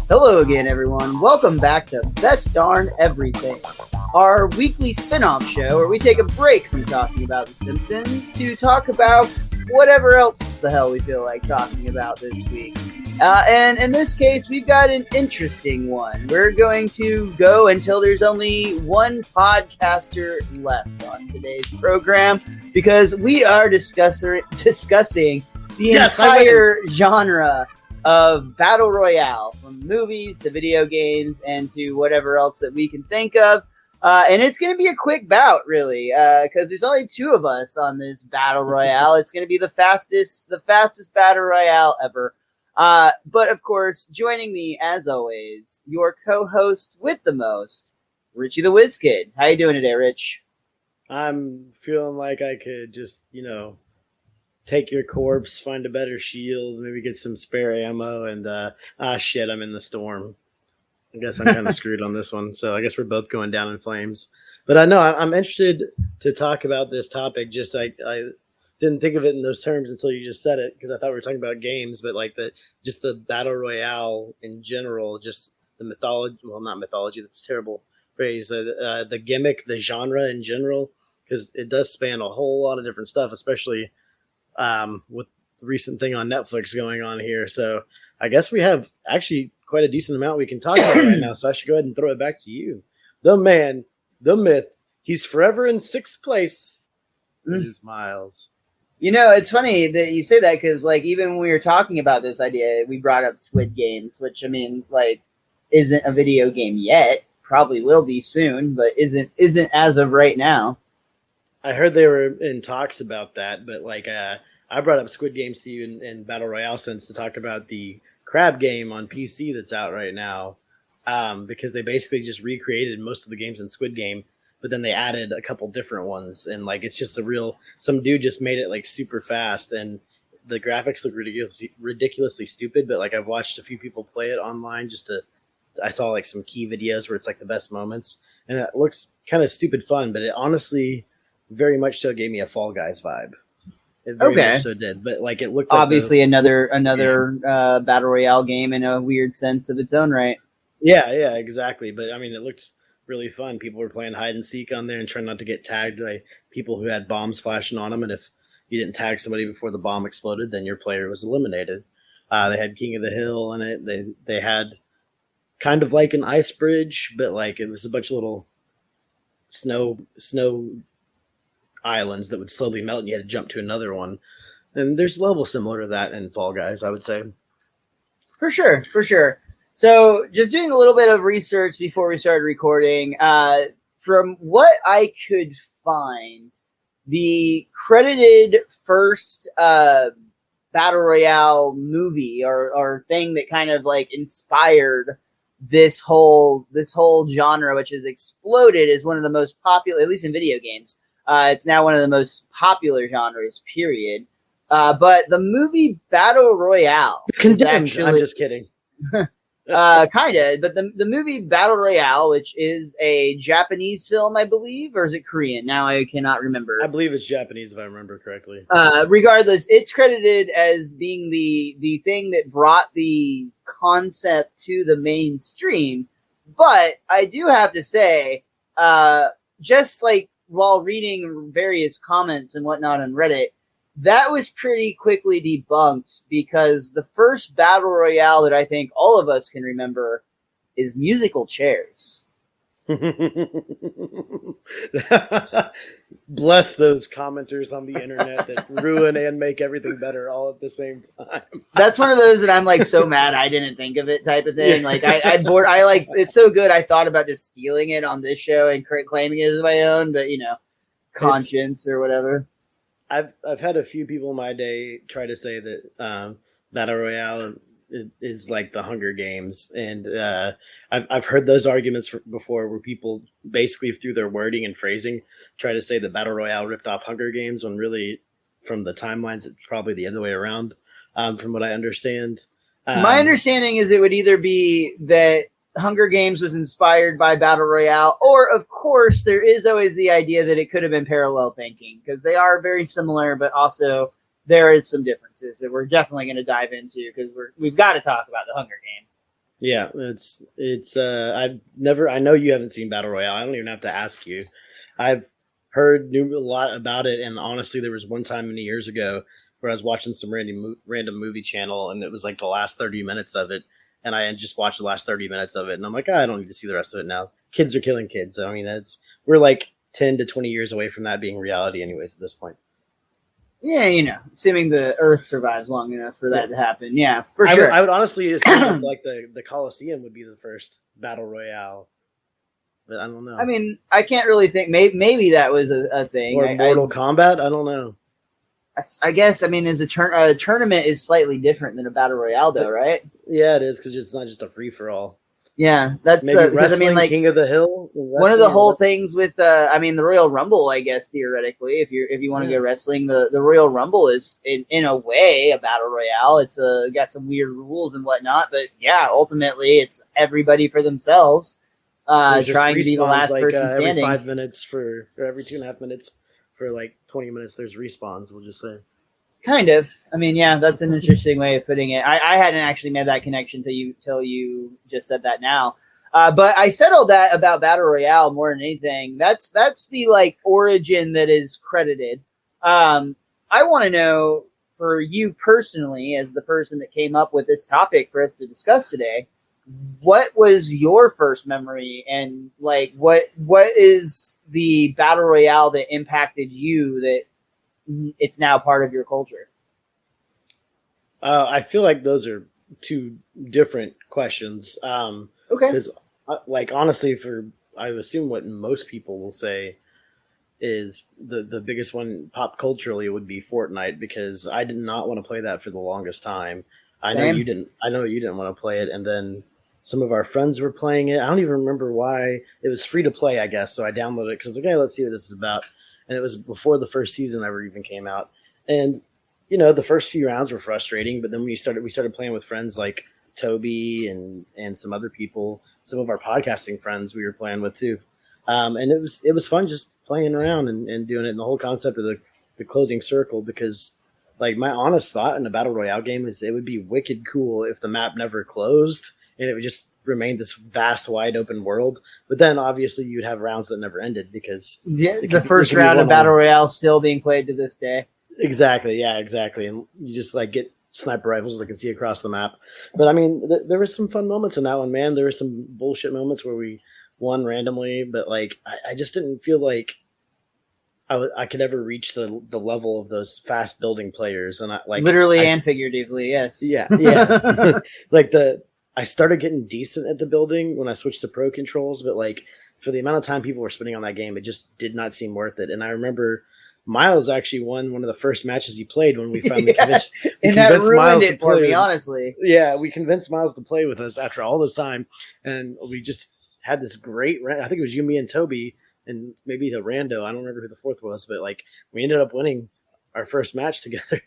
Hello again, everyone. Welcome back to Best Darn Everything, our weekly spin-off show where we take a break from talking about The Simpsons to talk about whatever else the hell we feel like talking about this week. And in this case, we've got an interesting one. We're going to go until there's only one podcaster left on today's program because we are discussing the entire genre of Battle Royale, from movies to video games and to whatever else that we can think of. And it's going to be a quick bout, really, because there's only two of us on this Battle Royale. It's going to be the fastest Battle Royale ever. But, of course, joining me, as always, your co-host with the most, Richie the Whiz Kid. How you doing today, Rich? I'm feeling like I could just, take your corpse, find a better shield, maybe get some spare ammo, and shit, I'm in the storm. I guess I'm kind of screwed on this one, so I guess we're both going down in flames. But I know I'm interested to talk about this topic. Just I didn't think of it in those terms until you just said it, because I thought we were talking about games, but like the Battle Royale in general, just the mythology, well, not mythology, that's a terrible phrase, the gimmick, the genre in general, because it does span a whole lot of different stuff, especially with the recent thing on Netflix going on here. So I guess we have actually quite a decent amount we can talk about right now. So I should go ahead and throw it back to you. The man, the myth, he's forever in sixth place. It is Miles. It's funny that you say that because, like, even when we were talking about this idea, we brought up Squid Games, which, I mean, like, isn't a video game yet. Probably will be soon, but isn't as of right now. I heard they were in talks about that, but like I brought up Squid Games to you in Battle Royale sense to talk about the crab game on PC that's out right now, because they basically just recreated most of the games in Squid Game, but then they added a couple different ones, and like it's just some dude just made it like super fast, and the graphics look ridiculously stupid. But like I've watched a few people play it online I saw like some key videos where it's like the best moments, and it looks kind of stupid fun, but it honestly very much so gave me a Fall Guys vibe. It very much so did, but like it looked like obviously another Battle Royale game in a weird sense of its own right. Yeah, exactly. But I mean, it looked really fun. People were playing hide and seek on there and trying not to get tagged by people who had bombs flashing on them. And if you didn't tag somebody before the bomb exploded, then your player was eliminated. They had King of the Hill in it. They had kind of like an ice bridge, but like it was a bunch of little snow islands that would slowly melt and you had to jump to another one. And there's a level similar to that in Fall Guys, I would say. For sure. So just doing a little bit of research before we started recording, from what I could find, the credited first Battle Royale movie or thing that kind of like inspired this whole genre, which has exploded, is one of the most popular, at least in video games. It's now one of the most popular genres, period. But the movie Battle Royale. Condemned. I'm just kidding. Kind of. But the movie Battle Royale, which is a Japanese film, I believe, or is it Korean? Now I cannot remember. I believe it's Japanese, if I remember correctly. Regardless, it's credited as being the thing that brought the concept to the mainstream. But I do have to say, just like while reading various comments and whatnot on Reddit, that was pretty quickly debunked because the first Battle Royale that I think all of us can remember is musical chairs. Bless those commenters on the internet that ruin and make everything better all at the same time. That's one of those that I'm like so mad I didn't think of it type of thing. Like I like it's so good I thought about just stealing it on this show and claiming it as my own, but conscience or whatever. I've had a few people in my day try to say that Battle Royale is like the Hunger Games, and I've heard those arguments before, where people basically through their wording and phrasing try to say that Battle Royale ripped off Hunger Games, when really, from the timelines, it's probably the other way around. From what I understand, my understanding is it would either be that Hunger Games was inspired by Battle Royale, or of course there is always the idea that it could have been parallel thinking, because they are very similar, but also there is some differences that we're definitely going to dive into, because we've got to talk about the Hunger Games. Yeah, I know you haven't seen Battle Royale. I don't even have to ask you. I've knew a lot about it, and honestly, there was one time many years ago where I was watching some random movie channel, and it was like the last 30 minutes of it, and I had just watched the last 30 minutes of it, and I'm like, I don't need to see the rest of it now. Kids are killing kids. I mean, we're like 10 to 20 years away from that being reality, anyways. At this point. Yeah, assuming the Earth survives long enough for that to happen. Yeah, for sure. I would honestly assume like the Coliseum would be the first battle royale, but I don't know. I mean, I can't really think. Maybe that was a thing. Or Mortal Kombat. I don't know. I guess. I mean, a tournament is slightly different than a battle royale, though, right? Yeah, it is because it's not just a free for all. Yeah, that's maybe wrestling. I mean, like King of the Hill. One of the whole things with, I mean, the Royal Rumble. I guess theoretically, if you want to go wrestling, the Royal Rumble is in a way a battle royale. It's got some weird rules and whatnot, but yeah, ultimately it's everybody for themselves, trying to be the last person standing. Every 5 minutes for every 2.5 minutes for like 20 minutes. There's respawns. We'll just say. Kind of. I mean, yeah, that's an interesting way of putting it. I hadn't actually made that connection till you just said that now. But I said all that about Battle Royale more than anything. That's the like origin that is credited. I want to know for you personally, as the person that came up with this topic for us to discuss today, what was your first memory, and like what is the Battle Royale that impacted you that it's now part of your culture? I feel like those are two different questions. Okay. Because, like, honestly, I assume what most people will say is the biggest one pop culturally would be Fortnite, because I did not want to play that for the longest time. Same. I know you didn't want to play it, and then some of our friends were playing it. I don't even remember why. It was free to play, I guess, so I downloaded it because I was like, hey, let's see what this is about. And it was before the first season ever even came out. And, the first few rounds were frustrating, but then we started playing with friends like Toby and some other people, some of our podcasting friends we were playing with too. And it was fun just playing around and doing it. And the whole concept of the closing circle, because like my honest thought in a battle royale game is it would be wicked cool if the map never closed and it would just remain this vast, wide open world. But then obviously you'd have rounds that never ended because the first round of battle royale still being played to this day. Exactly. Yeah, exactly. And you just like get sniper rifles that can see across the map. But I mean, there were some fun moments in that one, man. There were some bullshit moments where we won randomly, but like, I just didn't feel like I could ever reach the level of those fast building players. And literally and figuratively. Yes. Yeah. Like I started getting decent at the building when I switched to pro controls, but like for the amount of time people were spending on that game, it just did not seem worth it. And I remember Miles actually won one of the first matches he played when we finally convinced and that ruined it for me, honestly. Yeah, we convinced Miles to play with us after all this time, and we just had this great. I think it was you, me, and Toby, and maybe the rando. I don't remember who the fourth was, but like we ended up winning our first match together.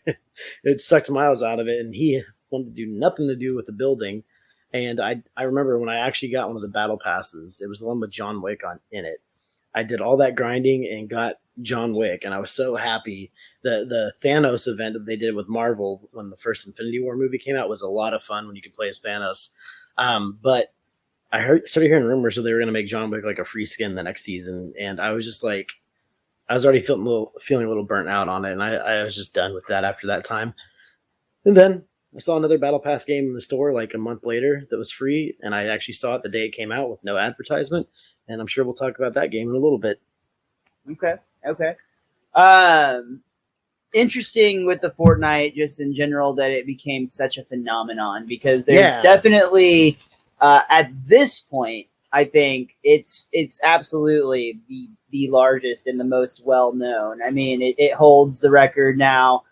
It sucked Miles out of it, and he wanted to do nothing to do with the building. And I remember when I actually got one of the battle passes, it was the one with John Wick in it. I did all that grinding and got John Wick, and I was so happy. The Thanos event that they did with Marvel when the first Infinity War movie came out was a lot of fun when you could play as Thanos. But I started hearing rumors that they were going to make John Wick like a free skin the next season, and I was just like, I was already feeling a little burnt out on it, and I was just done with that after that time. And then I saw another Battle Pass game in the store like a month later that was free, and I actually saw it the day it came out with no advertisement, and I'm sure we'll talk about that game in a little bit. Okay. Interesting with the Fortnite just in general that it became such a phenomenon, because there's definitely at this point I think it's absolutely the largest and the most well known. I mean, it holds the record now.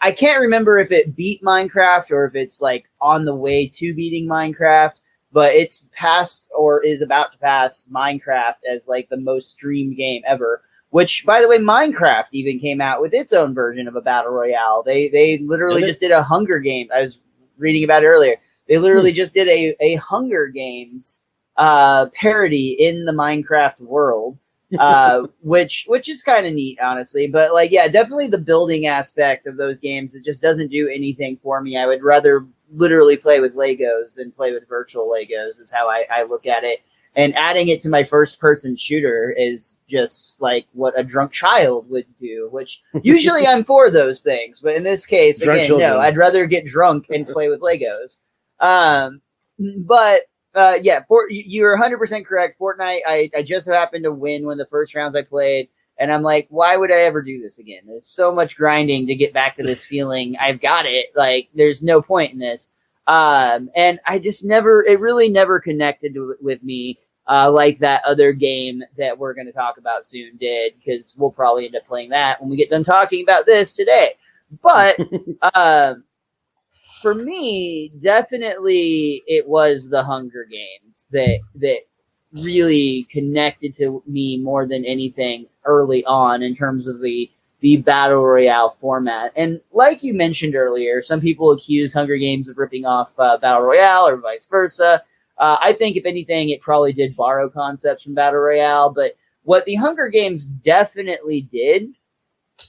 I can't remember if it beat Minecraft or if it's like on the way to beating Minecraft, but it's passed or is about to pass Minecraft as like the most streamed game ever. Which, by the way, Minecraft even came out with its own version of a battle royale. They literally just did a Hunger Games. I was reading about it earlier. They literally just did a Hunger Games parody in the Minecraft world, which is kind of neat, honestly. But like, yeah, definitely the building aspect of those games, it just doesn't do anything for me. I would rather literally play with Legos than play with virtual Legos is how I look at it. And adding it to my first person shooter is just like what a drunk child would do, which usually I'm for those things. But in this case, Drunk again, children. no, I'd rather get drunk and play with Legos. You're 100% correct. Fortnite, I just so happened to win one of the first rounds I played. And I'm like, why would I ever do this again? There's so much grinding to get back to this feeling. I've got it. Like, there's no point in this. And I just it really never connected with me. Like that other game that we're going to talk about soon did, because we'll probably end up playing that when we get done talking about this today. But for me, definitely it was the Hunger Games that really connected to me more than anything early on in terms of the Battle Royale format. And like you mentioned earlier, some people accuse Hunger Games of ripping off Battle Royale or vice versa. I think, if anything, it probably did borrow concepts from Battle Royale. But what the Hunger Games definitely did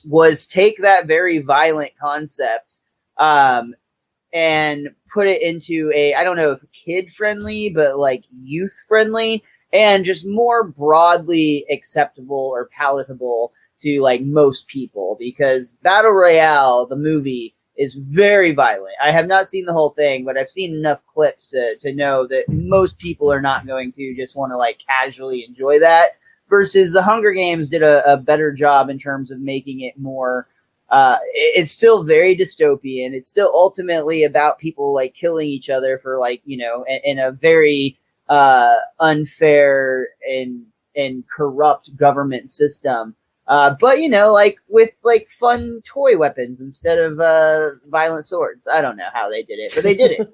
was take that very violent concept and put it into I don't know if kid-friendly, but like youth-friendly and just more broadly acceptable or palatable to like most people. Because Battle Royale, the movie, is very violent. I have not seen the whole thing, but I've seen enough clips to know that most people are not going to just want to like casually enjoy that. Versus the Hunger Games did a better job in terms of making it more. It's still very dystopian. It's still ultimately about people like killing each other for like, in a very unfair and corrupt government system. But like with like fun toy weapons instead of violent swords. I don't know how they did it, but they did it.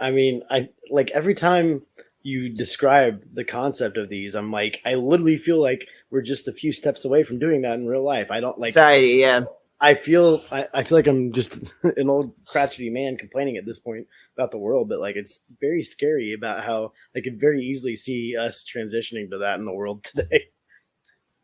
I mean, I like every time you describe the concept of these, I'm like, I literally feel like we're just a few steps away from doing that in real life. I don't like society. Yeah, I feel like I'm just an old crotchety man complaining at this point about the world, but like it's very scary about how I could very easily see us transitioning to that in the world today.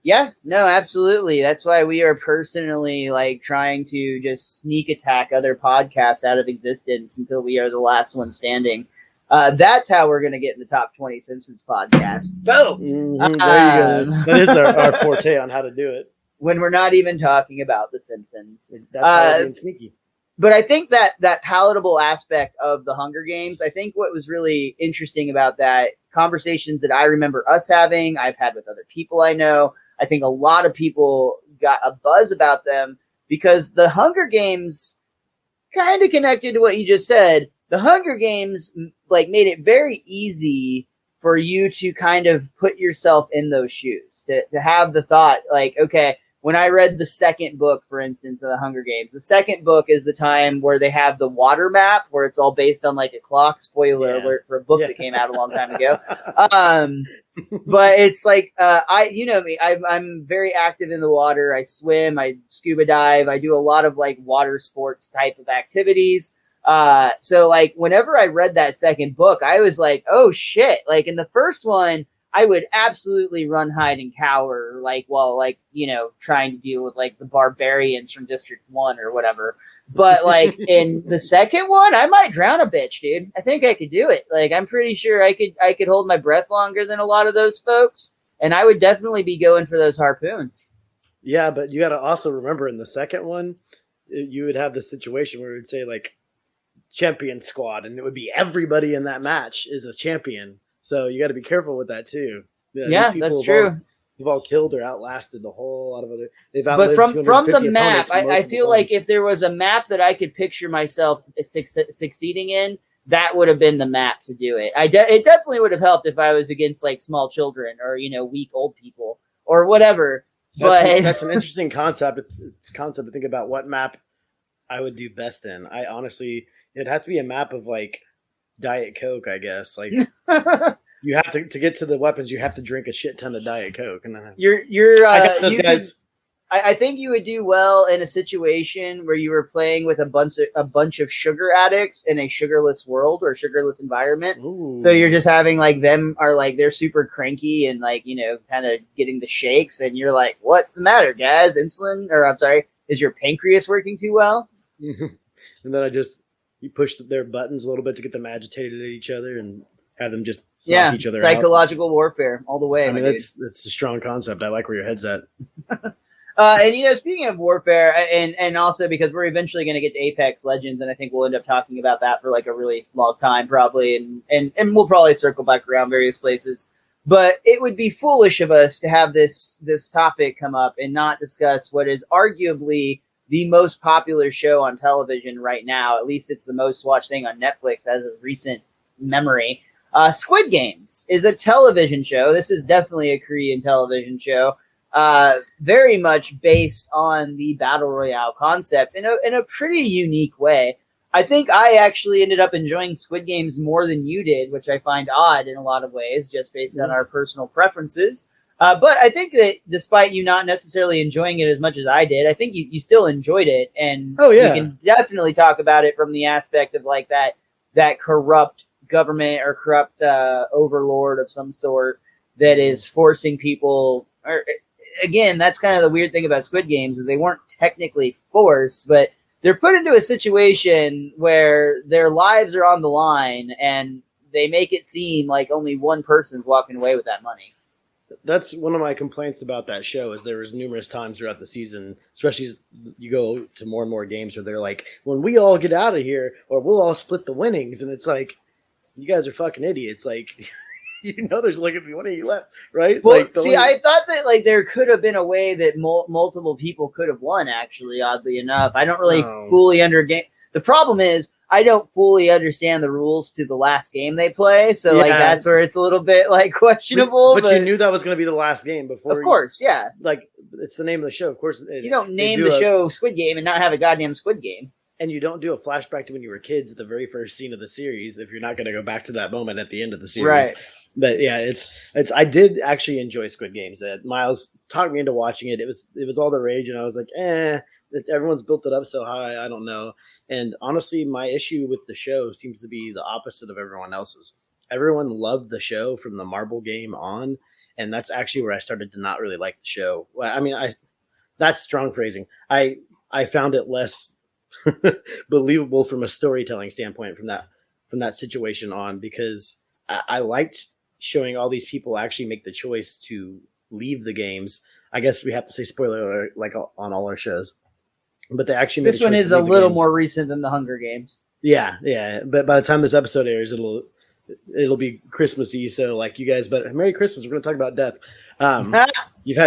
Yeah, no, absolutely. That's why we are personally like trying to just sneak attack other podcasts out of existence until we are the last one standing. That's how we're going to get in the top 20 Simpsons podcast. Boom! There you go. That is our forte on how to do it. When we're not even talking about the Simpsons. That's how we're being sneaky. But I think that palatable aspect of the Hunger Games, I think what was really interesting about that, conversations that I remember us having, I've had with other people I know, I think a lot of people got a buzz about them because the Hunger Games kind of connected to what you just said. The Hunger Games like made it very easy for you to kind of put yourself in those shoes, to have the thought like, okay, when I read the second book, for instance, of the Hunger Games, the second book is the time where they have the water map where it's all based on like a clock. Spoiler alert for a book that came out a long time ago. But it's like, you know me, I'm very active in the water. I swim, I scuba dive. I do a lot of like water sports type of activities. So like whenever I read that second book, I was like, oh shit. Like in the first one, I would absolutely run, hide, and cower, like, while, like, trying to deal with, like, the barbarians from District 1 or whatever. But, like, in the second one, I might drown a bitch, dude. I think I could do it. Like, I'm pretty sure I could hold my breath longer than a lot of those folks, and I would definitely be going for those harpoons. Yeah, but you got to also remember in the second one, you would have the situation where it would say, like, champion squad, and it would be everybody in that match is a champion. So you got to be careful with that too. Yeah, that's true. They've all killed or outlasted a whole lot of other. But from the map, I feel like if there was a map that I could picture myself succeeding in, that would have been the map to do it. It definitely would have helped if I was against like small children or weak old people or whatever. That's an interesting concept. To think about what map I would do best in. I honestly, it'd have to be a map of like Diet Coke, I guess. Like you have to get to the weapons, you have to drink a shit ton of Diet Coke, and then I think you would do well in a situation where you were playing with a bunch of sugar addicts in a sugarless world or sugarless environment. Ooh. So you're just having like them are like they're super cranky and like kind of getting the shakes, and you're like, what's the matter, guys? Is your pancreas working too well? And then I just you push their buttons a little bit to get them agitated at each other and have them just knock each other psychological out. warfare all the way. I mean, that's a strong concept. I like where your head's at. And speaking of warfare, and also because we're eventually going to get to Apex Legends, and I think we'll end up talking about that for like a really long time, probably, and we'll probably circle back around various places. But it would be foolish of us to have this topic come up and not discuss what is arguably the most popular show on television right now. At least it's the most watched thing on Netflix as of recent memory. Squid Games is a television show. This is definitely a Korean television show. Very much based on the Battle Royale concept in a pretty unique way. I think I actually ended up enjoying Squid Games more than you did, which I find odd in a lot of ways, just based on our personal preferences. But I think that despite you not necessarily enjoying it as much as I did, I think you still enjoyed it. And you can definitely talk about it from the aspect of like that corrupt government or corrupt overlord of some sort that is forcing people. Or again, that's kind of the weird thing about Squid Games is they weren't technically forced, but they're put into a situation where their lives are on the line and they make it seem like only one person's walking away with that money. That's one of my complaints about that show is there was numerous times throughout the season, especially as you go to more and more games where they're like, when we all get out of here or we'll all split the winnings. And it's like, you guys are fucking idiots. Like, there's like if you want to left, right? Well, like, I thought that like there could have been a way that multiple people could have won. Actually, oddly enough, I don't really fully understand. The problem is I don't fully understand the rules to the last game they play, so like that's where it's a little bit like questionable. But you knew that was going to be the last game before. Of course, yeah. Like it's the name of the show. Of course, you don't name the show Squid Game and not have a goddamn Squid Game. And you don't do a flashback to when you were kids at the very first scene of the series if you're not going to go back to that moment at the end of the series. Right. But yeah, it's. I did actually enjoy Squid Games. Miles talked me into watching it. It was all the rage, and I was like, everyone's built it up so high. I don't know. And honestly, my issue with the show seems to be the opposite of everyone else's. Everyone loved the show from the marble game on, and that's actually where I started to not really like the show. Well, I mean, that's strong phrasing. I found it less believable from a storytelling standpoint from that situation on because I liked showing all these people actually make the choice to leave the games. I guess we have to say spoiler alert, like on all our shows, but they actually made this one is a little more recent than the Hunger Games. Yeah. But by the time this episode airs, it'll be Christmassy. So like you guys, but Merry Christmas. We're going to talk about death. You've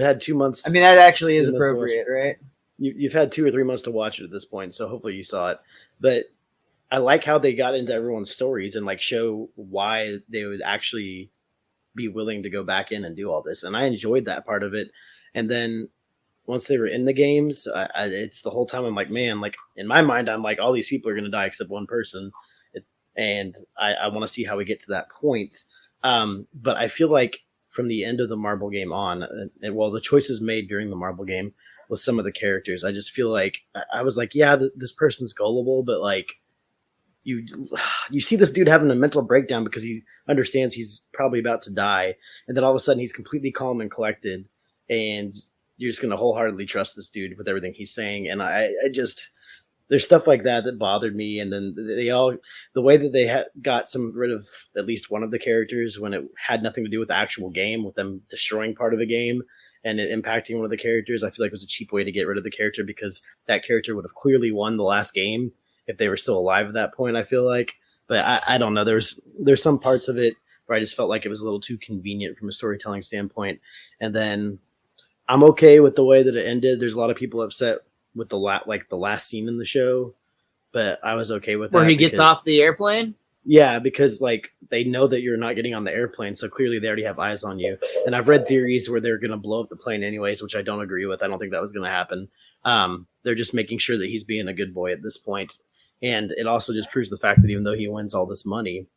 had 2 months. I mean, that actually is appropriate, right? You've had 2 or 3 months to watch it at this point, so hopefully you saw it. But I like how they got into everyone's stories and like show why they would actually be willing to go back in and do all this. And I enjoyed that part of it. And then once they were in the games, it's the whole time I'm like, man, like in my mind, I'm like, all these people are going to die except one person. And I want to see how we get to that point. But I feel like from the end of the marble game on, the choices made during the marble game with some of the characters, I just feel like I was like, yeah, this person's gullible, but like you see this dude having a mental breakdown because he understands he's probably about to die, and then all of a sudden he's completely calm and collected, and you're just going to wholeheartedly trust this dude with everything he's saying. And I just there's stuff like that bothered me. And then the way that they got rid of at least one of the characters when it had nothing to do with the actual game, with them destroying part of the game and it impacting one of the characters, I feel like it was a cheap way to get rid of the character because that character would have clearly won the last game if they were still alive at that point, I feel like. But I don't know. There's some parts of it where I just felt like it was a little too convenient from a storytelling standpoint. And then I'm okay with the way that it ended. There's a lot of people upset with the last scene in the show, but I was okay with that. Where he gets off the airplane? Yeah, because like they know that you're not getting on the airplane, so clearly they already have eyes on you. And I've read theories where they're going to blow up the plane anyways, which I don't agree with. I don't think that was going to happen. They're just making sure that he's being a good boy at this point. And it also just proves the fact that even though he wins all this money,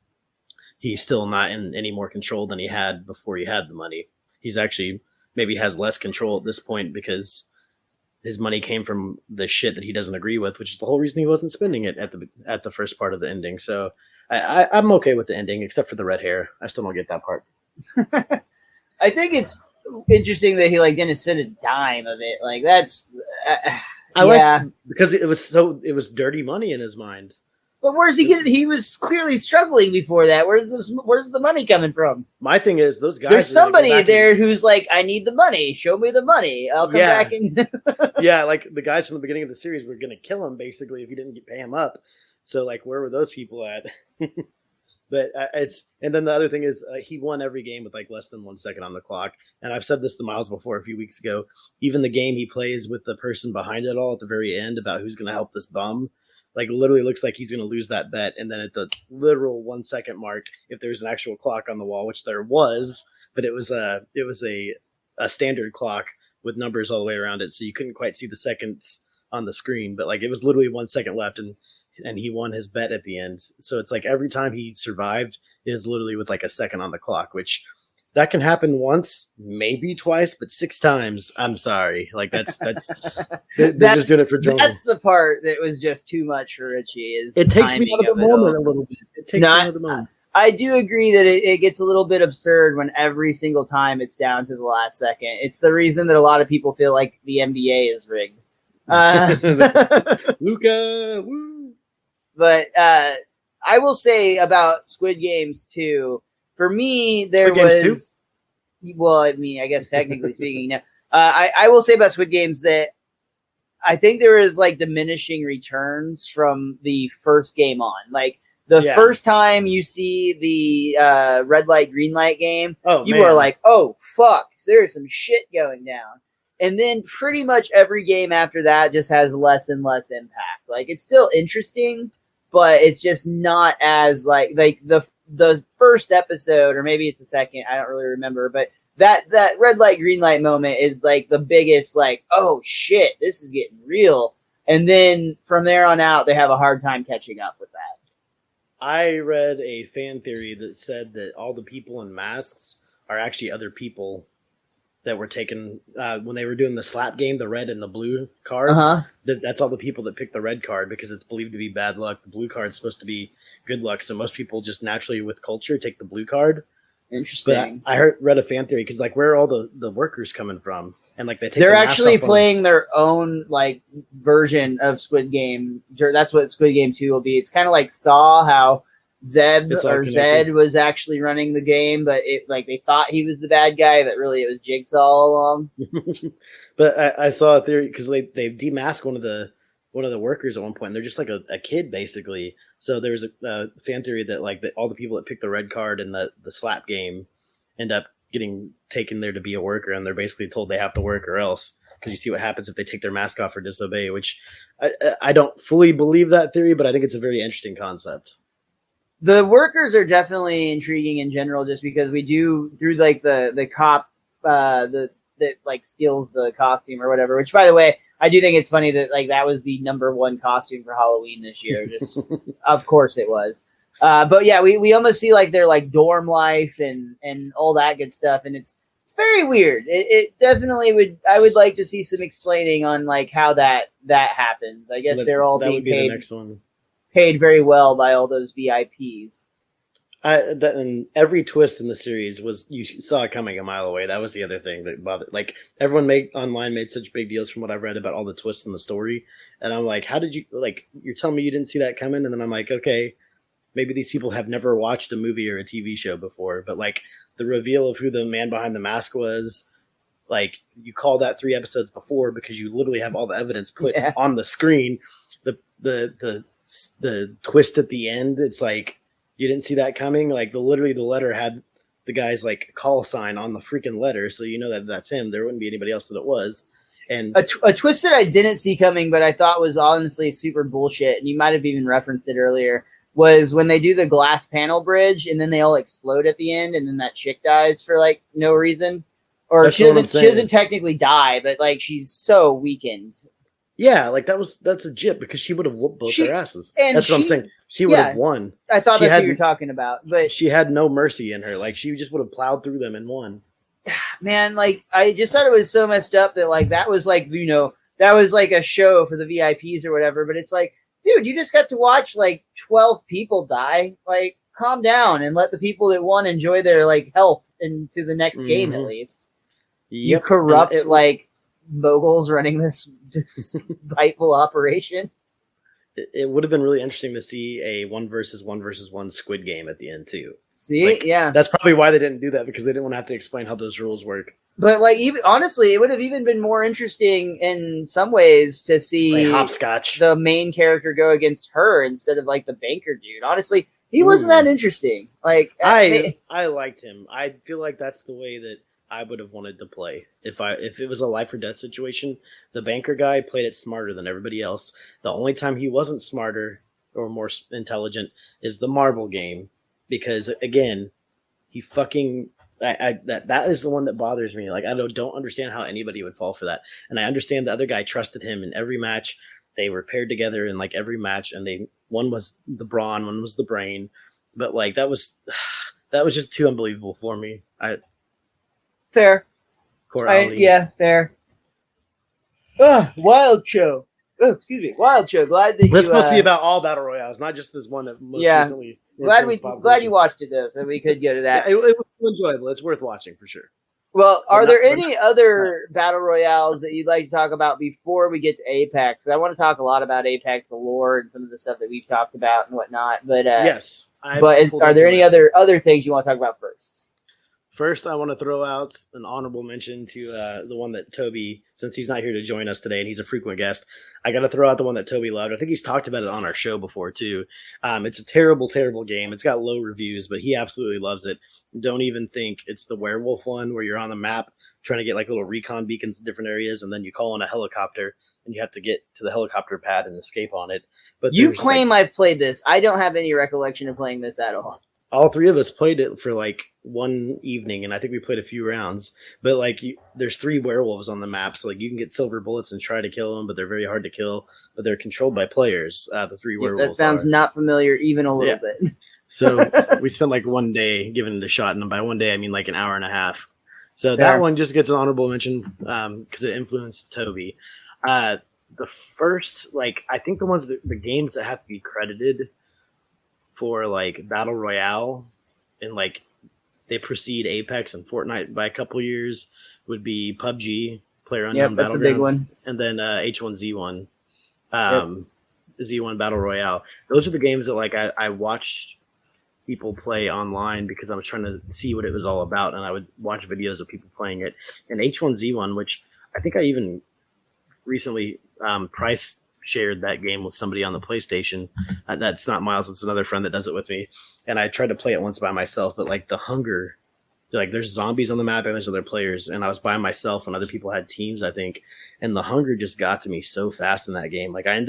he's still not in any more control than he had before he had the money. He's actually maybe has less control at this point because his money came from the shit that he doesn't agree with, which is the whole reason he wasn't spending it at the first part of the ending. So I'm okay with the ending, except for the red hair. I still don't get that part. I think it's interesting that he didn't spend a dime of it. Like that's, I like because it was dirty money in his mind. But where's he getting? He was clearly struggling before that. Where's the money coming from? My thing is, those guys. There's somebody there who's like, I need the money. Show me the money. I'll come back and. Yeah, like the guys from the beginning of the series were gonna kill him basically if he didn't pay him up. So like, where were those people at? But and then the other thing is he won every game with like less than 1 second on the clock. And I've said this to Miles before a few weeks ago. Even the game he plays with the person behind it all at the very end about who's going to help this bum, like literally looks like he's going to lose that bet. And then at the literal 1 second mark, if there's an actual clock on the wall, which there was, but it was a standard clock with numbers all the way around it, so you couldn't quite see the seconds on the screen. But like it was literally 1 second left, and he won his bet at the end. So it's like every time he survived is literally with like a second on the clock, which that can happen once, maybe twice, but 6 times. I'm sorry. Like they're just doing it for drama. That's the part that was just too much for Richie. It takes me out of the moment a little bit. It takes me out of the moment. I do agree that it gets a little bit absurd when every single time it's down to the last second. It's the reason that a lot of people feel like the NBA is rigged. Luka, woo. But I will say about Squid Games 2, for me, there was... Well, I mean, I guess technically speaking, no. I will say about Squid Games that I think there is, like, diminishing returns from the first game on. Like, the first time you see the red light, green light game, you are like, oh, fuck, there's some shit going down. And then pretty much every game after that just has less and less impact. Like, it's still interesting, but it's just not as like the first episode, or maybe it's the second, I don't really remember, but that red light, green light moment is like the biggest, like, oh shit, this is getting real. And then from there on out, they have a hard time catching up with that. I read a fan theory that said that all the people in masks are actually other people that were taken when they were doing the slap game, the red and the blue cards. That's all the people that picked the red card because it's believed to be bad luck. The blue card is supposed to be good luck. So most people just naturally with culture take the blue card. Interesting. But I read a fan theory because like where are all the workers coming from? And like they're actually playing their own like version of Squid Game. That's what Squid Game 2 will be. It's kind of like Saw, how Zed was actually running the game, but it like they thought he was the bad guy, but really it was Jigsaw all along. But I saw a theory because they demasked one of the workers at one point. And they're just like a kid basically. So there's a fan theory that like all the people that picked the red card in the slap game end up getting taken there to be a worker, and they're basically told they have to work or else. Because you see what happens if they take their mask off or disobey. Which I don't fully believe that theory, but I think it's a very interesting concept. The workers are definitely intriguing in general, just because we do through like the cop that like steals the costume or whatever. Which, by the way, I do think it's funny that like that was the #1 costume for Halloween this year. Just of course it was. But yeah, we almost see like their like dorm life and all that good stuff, and it's very weird. It definitely would. I would like to see some explaining on like how that happens. I guess they're all being paid. The next one. Paid very well by all those VIPs. And every twist in the series was you saw it coming a mile away. That was the other thing that bothered. Like everyone online made such big deals from what I've read about all the twists in the story, and I'm like, how did you like? You're telling me you didn't see that coming? And then I'm like, okay, maybe these people have never watched a movie or a TV show before, but like the reveal of who the man behind the mask was, like you called that 3 episodes before because you literally have all the evidence put on the screen. The twist at the end, it's like you didn't see that coming. Like the letter had the guy's like call sign on the freaking letter, so you know that that's him. There wouldn't be anybody else that it was. And a twist that I didn't see coming, but I thought was honestly super bullshit, and you might have even referenced it earlier, was when they do the glass panel bridge and then they all explode at the end, and then that chick dies for like no reason, or she doesn't technically die, but like she's so weakened. Yeah, like that's a jip because she would have whooped both their asses. That's what I'm saying. She would have won. I thought that's what you're talking about, but she had no mercy in her. Like she just would have plowed through them and won. Man, like I just thought it was so messed up that like that was like that was like a show for the VIPs or whatever. But it's like, dude, you just got to watch like 12 people die. Like, calm down and let the people that won enjoy their like health into the next game at least. You corrupt like moguls running this spiteful operation. it would have been really interesting to see a 1 versus 1 Squid Game at the end too. See, yeah, that's probably why they didn't do that, because they didn't want to have to explain how those rules work. But like, even honestly, it would have even been more interesting in some ways to see hopscotch, the main character go against her instead of like the banker dude. Honestly, he wasn't that interesting. Like, I liked him. I feel like that's the way that I would have wanted to play if it was a life or death situation. The banker guy played it smarter than everybody else. The only time he wasn't smarter or more intelligent is the marble game, because again, he fucking. That is the one that bothers me. Like, I don't understand how anybody would fall for that. And I understand the other guy trusted him in every match. They were paired together in like every match, and one was the brawn, one was the brain. But like that was just too unbelievable for me. Fair. Yeah, fair. Wild show. Oh, excuse me, Wild show. Glad that this must be about all battle royales, not just this one that most recently. Glad you watched it though, so we could go to that. Yeah, it was enjoyable. It's worth watching for sure. Well, are there any other battle royales that you'd like to talk about before we get to Apex? I want to talk a lot about Apex, the lore, and some of the stuff that we've talked about and whatnot. But yes, are there any other things you want to talk about first? First, I want to throw out an honorable mention to the one that Toby, since he's not here to join us today and he's a frequent guest, I got to throw out the one that Toby loved. I think he's talked about it on our show before too. It's a terrible, terrible game. It's got low reviews, but he absolutely loves it. Don't even think it's the werewolf one where you're on the map trying to get like little recon beacons in different areas, and then you call in a helicopter and you have to get to the helicopter pad and escape on it. But you claim I've played this. I don't have any recollection of playing this at all. All three of us played it for like one evening, and I think we played a few rounds. But like, there's 3 werewolves on the map, so like you can get silver bullets and try to kill them, but they're very hard to kill. But they're controlled by players. The 3 werewolves. That sounds not familiar, even a little bit. So we spent like one day giving it a shot, and by one day I mean like an hour and a half. So that one just gets an honorable mention because it influenced Toby. The first, like, I think the games that have to be credited for like battle royale and like they precede Apex and Fortnite by a couple years would be PUBG, PlayerUnknown's Battlegrounds, a big one, and then H1Z1, Z1 Battle Royale. Those are the games that like I watched people play online because I was trying to see what it was all about, and I would watch videos of people playing it. And H1Z1, which I think I even recently price shared that game with somebody on the PlayStation. That's not Miles, it's another friend that does it with me. And I tried to play it once by myself, but like the hunger, like there's zombies on the map and there's other players, and I was by myself and other people had teams, I think. And the hunger just got to me so fast in that game. Like I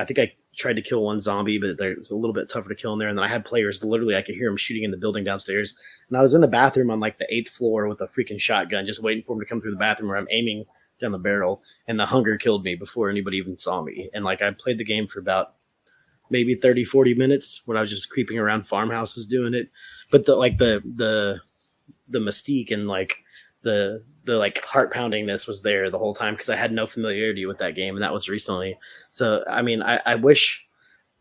think I tried to kill one zombie, but they're a little bit tougher to kill in there. And then I had players, literally I could hear them shooting in the building downstairs. And I was in the bathroom on like the 8th floor with a freaking shotgun, just waiting for them to come through the bathroom where I'm aiming down the barrel, and the hunger killed me before anybody even saw me. And like I played the game for about maybe 30-40 minutes when I was just creeping around farmhouses doing it. But the mystique and like the like heart poundingness was there the whole time because I had no familiarity with that game, and that was recently. So I mean, I wish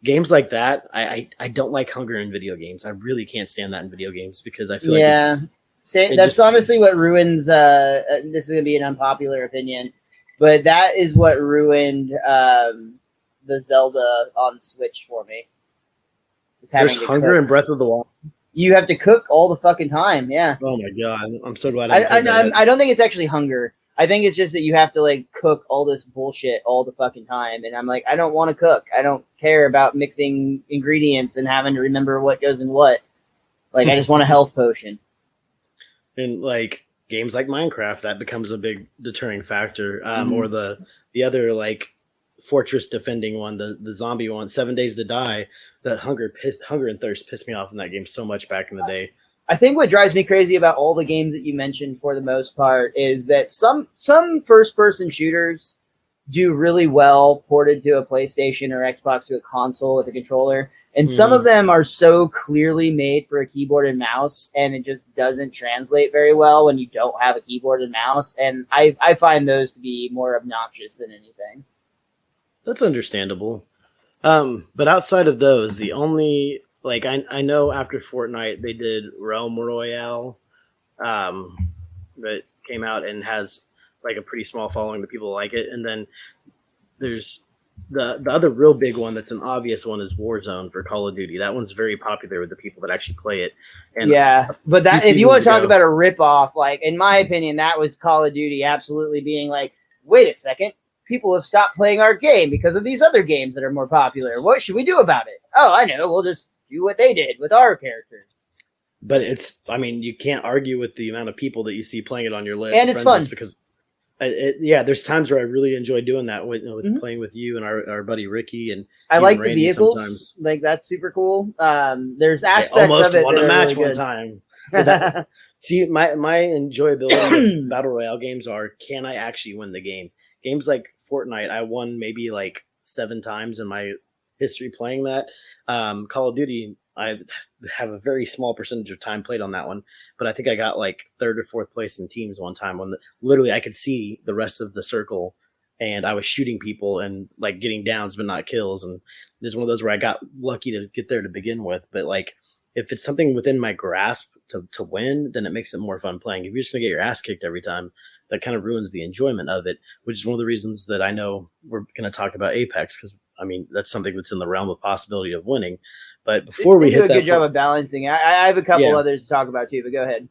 games like that. I don't like hunger in video games. I really can't stand that in video games because I feel like that's honestly what ruins. This is going to be an unpopular opinion, but that is what ruined the Zelda on Switch for me. There's hunger in Breath of the Wild. You have to cook all the fucking time. Yeah. Oh my god, I'm so glad. I don't think it's actually hunger. I think it's just that you have to like cook all this bullshit all the fucking time, and I'm like, I don't want to cook. I don't care about mixing ingredients and having to remember what goes in what. Like, I just want a health potion. And like games like Minecraft, that becomes a big deterring factor. Or the other like fortress defending one, the zombie one, 7 Days to Die. The hunger and thirst pissed me off in that game so much back in the day. I think what drives me crazy about all the games that you mentioned, for the most part, is that some first-person shooters do really well ported to a PlayStation or Xbox to a console with a controller. And some of them are so clearly made for a keyboard and mouse, and it just doesn't translate very well when you don't have a keyboard and mouse. And I find those to be more obnoxious than anything. That's understandable. But outside of those, the only, like, I know after Fortnite, they did Realm Royale, that came out and has, like, a pretty small following that people like it. And then there's The other real big one that's an obvious one is Warzone for Call of Duty. That one's very popular with the people that actually play it. And yeah, but that if you want to talk about a ripoff, like in my opinion, that was Call of Duty absolutely being like, wait a second, people have stopped playing our game because of these other games that are more popular. What should we do about it? Oh, I know, we'll just do what they did with our characters. But you can't argue with the amount of people that you see playing it on your list. And it's fun. Because there's times where I really enjoy doing that with playing with you and our buddy Ricky. And I like the Randy vehicles. Sometimes. Like, that's super cool. There's aspects almost of it won that a are match really one time. See, my enjoyability of Battle Royale games are, can I actually win the game? Games like Fortnite, I won maybe like 7 times in my history playing that. Call of Duty, I have a very small percentage of time played on that one, but I think I got like 3rd or 4th place in teams one time when literally I could see the rest of the circle and I was shooting people and like getting downs but not kills. And there's one of those where I got lucky to get there to begin with. But like, if it's something within my grasp to win, then it makes it more fun playing. If you're just gonna get your ass kicked every time, that kind of ruins the enjoyment of it, which is one of the reasons that I know we're going to talk about Apex, because that's something that's in the realm of possibility of winning. But before we hit a good job of balancing. I have a couple others to talk about too, but go ahead.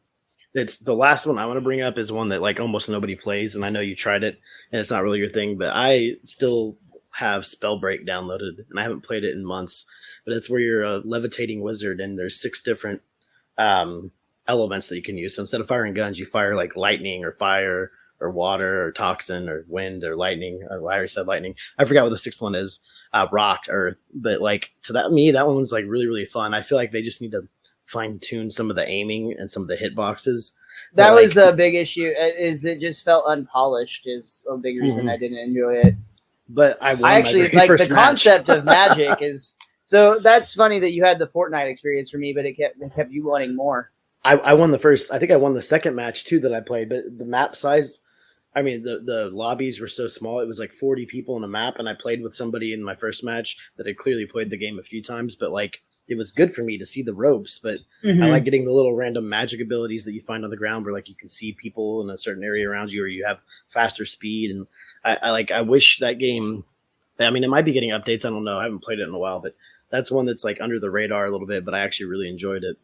It's the last one I want to bring up is one that like almost nobody plays, and I know you tried it, and it's not really your thing, but I still have Spellbreak downloaded, and I haven't played it in months. But it's where you're a levitating wizard, and there's 6 different elements that you can use. So instead of firing guns, you fire like lightning or fire or water or toxin or wind or lightning. I already said lightning. I forgot what the 6th one is. Rock, earth. But like that one was like really, really fun. I feel like they just need to fine tune some of the aiming and some of the hitboxes. That was a big issue. Is it just felt unpolished? Is a big reason I didn't enjoy it. But I actually like the concept of magic is. So that's funny that you had the Fortnite experience for me, but it kept you wanting more. I won the first. I think I won the second match too that I played, but the map size. The lobbies were so small. It was like 40 people in a map, and I played with somebody in my first match that had clearly played the game a few times, but like it was good for me to see the ropes. But I like getting the little random magic abilities that you find on the ground where like you can see people in a certain area around you, or you have faster speed. And I wish that game. It might be getting updates. I don't know. I haven't played it in a while, but that's one that's like under the radar a little bit. But I actually really enjoyed it.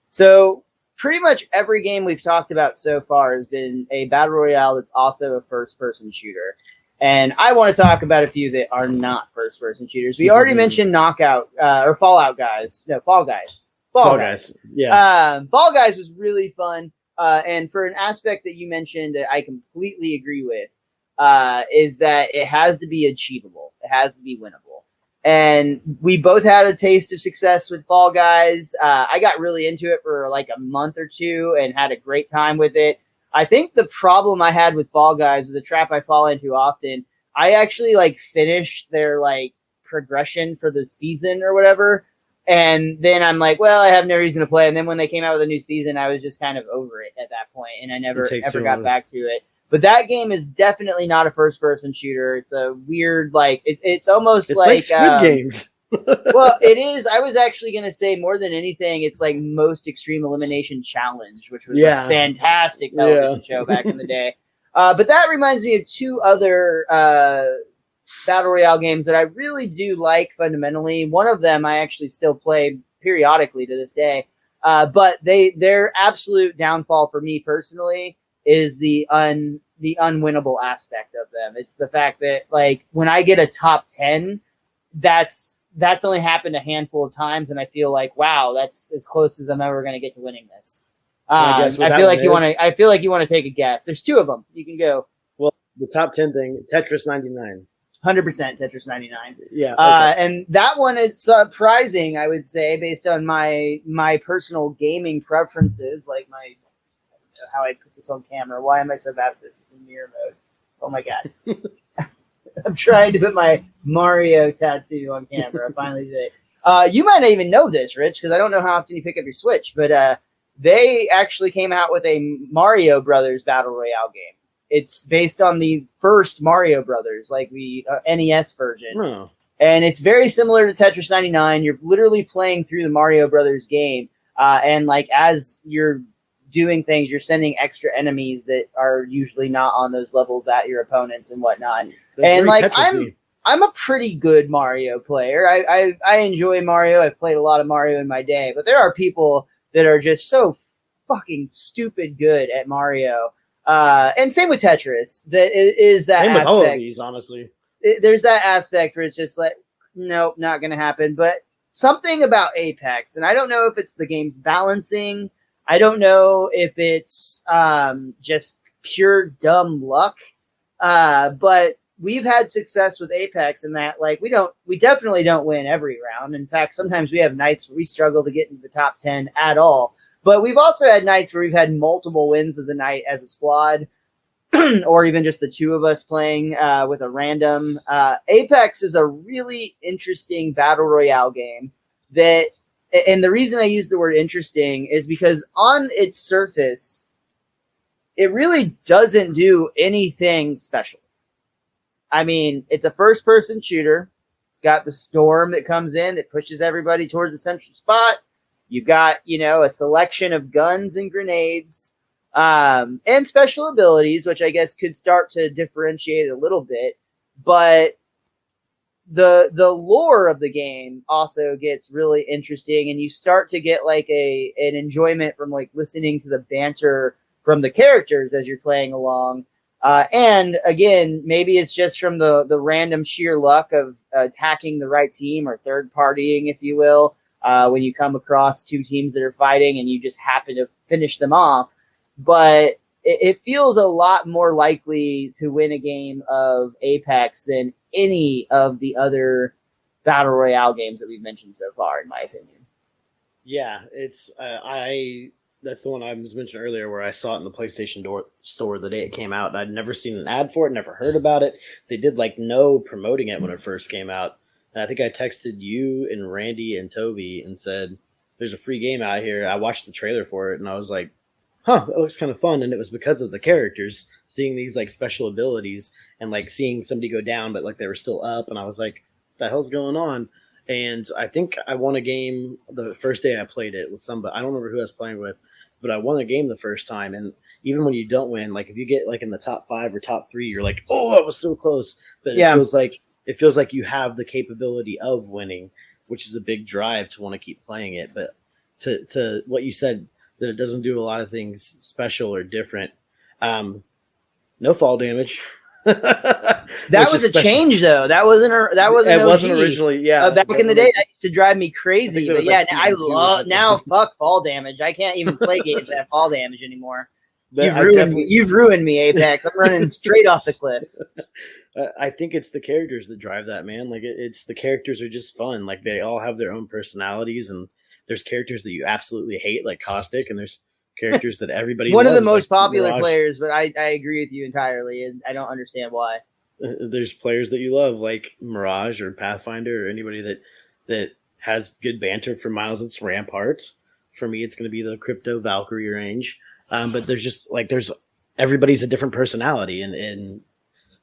So pretty much every game we've talked about so far has been a battle royale that's also a first-person shooter. And I want to talk about a few that are not first-person shooters. We already mentioned Fallout Guys. No, Fall Guys. Fall Guys. Yeah. Fall Guys was really fun. And for an aspect that you mentioned that I completely agree with, is that it has to be achievable. It has to be winnable. And we both had a taste of success with Fall Guys. I got really into it for like a month or 2 and had a great time with it. I think the problem I had with Fall Guys is a trap I fall into often. I actually like finished their like progression for the season or whatever. And then I'm like, well, I have no reason to play. And then when they came out with a new season, I was just kind of over it at that point, and I never ever got back to it. But that game is definitely not a first-person shooter. It's a weird, like, it's almost like Squid Games. Well, it is. I was actually going to say more than anything, it's like Most Extreme Elimination Challenge, which was a fantastic television show back in the day. But that reminds me of 2 other Battle Royale games that I really do like fundamentally. One of them I actually still play periodically to this day. But their absolute downfall for me personally is the unwinnable aspect of them. It's the fact that like when I get a top 10, that's only happened a handful of times, and I feel like, wow, that's as close as I'm ever going to get to winning this. I feel like you want to take a guess. There's 2 of them. You can go. Well, the top 10 thing, Tetris 99. 100% Tetris 99. Yeah. Okay. And that one is surprising, I would say, based on my personal gaming preferences, like how I put this on camera. Why am I so bad at this? It's in mirror mode. Oh my god. I'm trying to put my Mario tattoo on camera. I finally did it. You might not even know this, Rich, because I don't know how often you pick up your Switch, but they actually came out with a Mario Brothers Battle Royale game. It's based on the first Mario Brothers, like the NES version. Oh. And it's very similar to Tetris 99. You're literally playing through the Mario Brothers game. And like as you're doing things, you're sending extra enemies that are usually not on those levels at your opponents and whatnot. That's and like Tetris-y. I'm a pretty good Mario player. I enjoy Mario. I've played a lot of Mario in my day, but there are people that are just so fucking stupid good at Mario. And same with Tetris. That is that Same aspect. with all of these, honestly. There's that aspect where it's just like, nope, not going to happen. But something about Apex, and I don't know if it's the game's balancing. I don't know if it's just pure dumb luck. But we've had success with Apex in that, like, we definitely don't win every round. In fact, sometimes we have nights where we struggle to get into the top 10 at all. But we've also had nights where we've had multiple wins as a night, as a squad, or even just the two of us playing with a random. Apex is a really interesting battle royale game that, and the reason I use the word interesting is because on its surface, it really doesn't do anything special. I mean, it's a first-person shooter. It's got the storm that comes in that pushes everybody towards the central spot. You've got, a selection of guns and grenades, and special abilities, which I guess could start to differentiate it a little bit. But the lore of the game also gets really interesting, and you start to get like an enjoyment from like listening to the banter from the characters as you're playing along. And again, maybe it's just from the random sheer luck of attacking the right team or third partying, if you will, when you come across two teams that are fighting and you just happen to finish them off. But it feels a lot more likely to win a game of Apex than any of the other battle royale games that we've mentioned so far, in my opinion. Yeah, it's that's the one I was mentioning earlier where I saw it in the PlayStation store the day it came out. And I'd never seen an ad for it, never heard about it. They did like no promoting it when it first came out. And I think I texted you and Randy and Toby and said, there's a free game out here. I watched the trailer for it and I was like, that looks kind of fun. And it was because of the characters, seeing these like special abilities and like seeing somebody go down, but like they were still up. And I was like, what the hell's going on? And I think I won a game the first day I played it with somebody. I don't remember who I was playing with, but I won a game the first time. And even when you don't win, like if you get like in the top 5 or top 3, you're like, oh, I was so close. But it feels like you have the capability of winning, which is a big drive to want to keep playing it. But to what you said, that it doesn't do a lot of things special or different. No fall damage. That was a change, though. That wasn't originally. Yeah, back in the day, that used to drive me crazy. But yeah, like I love now. Fuck fall damage. I can't even play games that have fall damage anymore. But You've ruined me, Apex. I'm running straight off the cliff. I think it's the characters that drive that, man. Like it's the characters are just fun. Like they all have their own personalities, and there's characters that you absolutely hate, like Caustic, and there's characters that everybody one loves, of the most like popular Mirage. players, but I agree with you entirely, and I don't understand why. There's players that you love, like Mirage or Pathfinder, or anybody that has good banter. For Miles, it's Rampart. For me, it's going to be the Crypto Valkyrie range. But there's everybody's a different personality and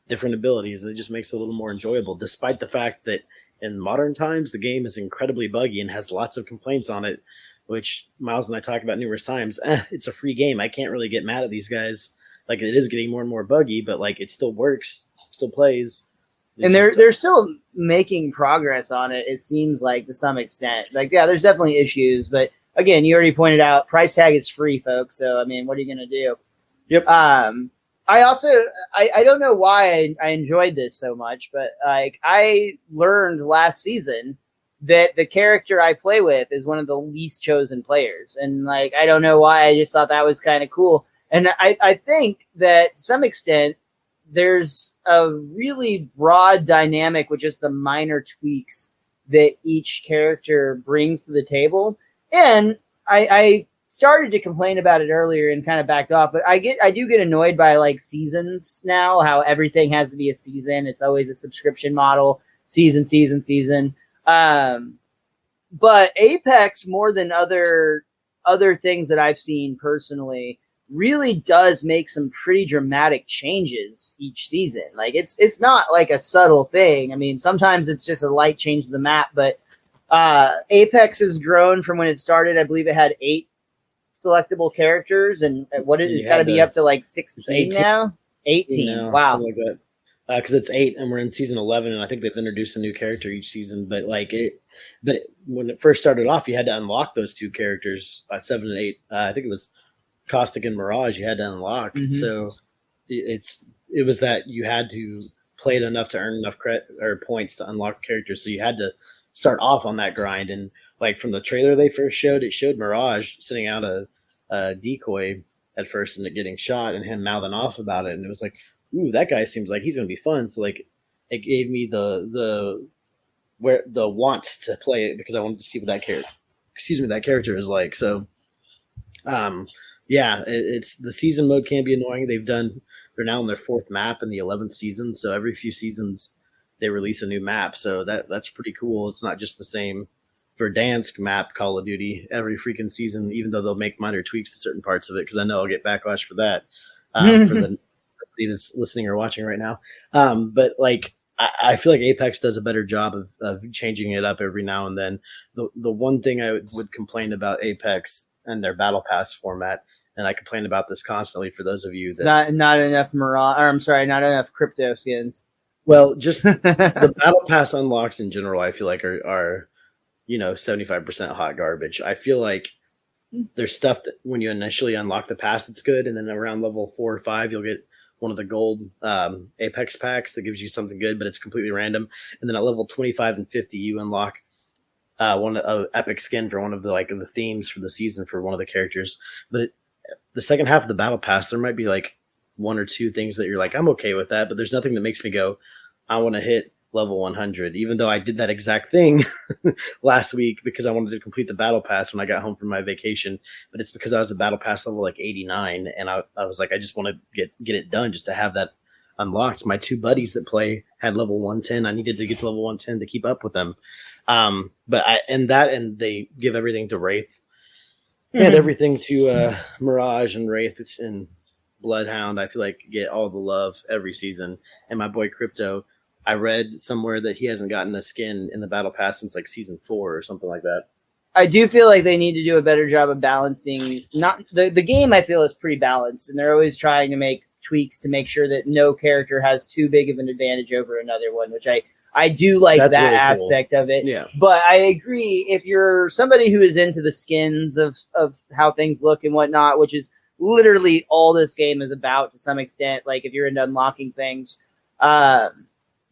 different abilities. It just makes it a little more enjoyable, despite the fact that in modern times, the game is incredibly buggy and has lots of complaints on it, which Miles and I talk about numerous times. It's a free game. I can't really get mad at these guys. Like, it is getting more and more buggy, but like it still works, still plays. And they're still making progress on it, it seems like, to some extent. Like, yeah, there's definitely issues, but again, you already pointed out, price tag is free, folks. So, I mean, what are you going to do? Yep. I also, I don't know why I enjoyed this so much, but like I learned last season that the character I play with is one of the least chosen players. And like, I don't know why, I just thought that was kind of cool. And I think that to some extent, there's a really broad dynamic with just the minor tweaks that each character brings to the table. And I started to complain about it earlier and kind of backed off, but I do get annoyed by like seasons now, how everything has to be a season. It's always a subscription model, season. But Apex, more than other things that I've seen personally, really does make some pretty dramatic changes each season. Like it's not like a subtle thing. I mean, sometimes it's just a light change to the map, but Apex has grown from when it started. I believe it had 8 selectable characters, and it's got to be up to like 16 now. 18. now, Wow. something like that. because it's 8 and we're in season 11, and I think they've introduced a new character each season. But when it first started off, you had to unlock those 2 characters, 7 and 8. I think it was Caustic and Mirage. You had to unlock, so it was that you had to play it enough to earn enough points to unlock characters. So you had to start off on that grind. And like from the trailer they first showed, it showed Mirage sitting out a decoy at first and it getting shot and him mouthing off about it. And it was like, ooh, that guy seems like he's going to be fun. So like it gave me the wants to play it because I wanted to see what that character is like. So, it's the season mode can be annoying. They're now in their 4th map in the 11th season. So every few seasons they release a new map. So that's pretty cool. It's not just the same Verdansk map Call of Duty every freaking season, even though they'll make minor tweaks to certain parts of it. Cause I know I'll get backlash for that, for the everybody that's listening or watching right now. But like, I feel like Apex does a better job of changing it up every now and then. The one thing I would complain about Apex and their battle pass format, and I complain about this constantly for those of you that not enough not enough crypto skins. Well, just the battle pass unlocks in general, I feel like are 75% hot garbage. I feel like there's stuff that when you initially unlock the pass that's good, and then around level 4 or 5 you'll get one of the gold Apex packs that gives you something good, but it's completely random. And then at level 25 and 50 you unlock one epic skin for one of the themes for the season for one of the characters. But the second half of the battle pass, there might be like 1 or 2 things that you're like, I'm okay with that, but there's nothing that makes me go, I want to hit level 100, even though I did that exact thing last week because I wanted to complete the battle pass when I got home from my vacation. But it's because I was at battle pass level like 89, and I was like, I just want to get it done just to have that unlocked. My 2 buddies that play had level 110. I needed to get to level 110 to keep up with them. And they give everything to Wraith and everything to Mirage and Wraith and Bloodhound. I feel like get all the love every season. And my boy Crypto, I read somewhere that he hasn't gotten a skin in the battle pass since like season 4 or something like that. I do feel like they need to do a better job of balancing. Not the game, I feel, is pretty balanced, and they're always trying to make tweaks to make sure that no character has too big of an advantage over another one, which I do like. That's that really aspect cool. Of it. Yeah. But I agree, if you're somebody who is into the skins of how things look and whatnot, which is literally all this game is about to some extent, like if you're into unlocking things,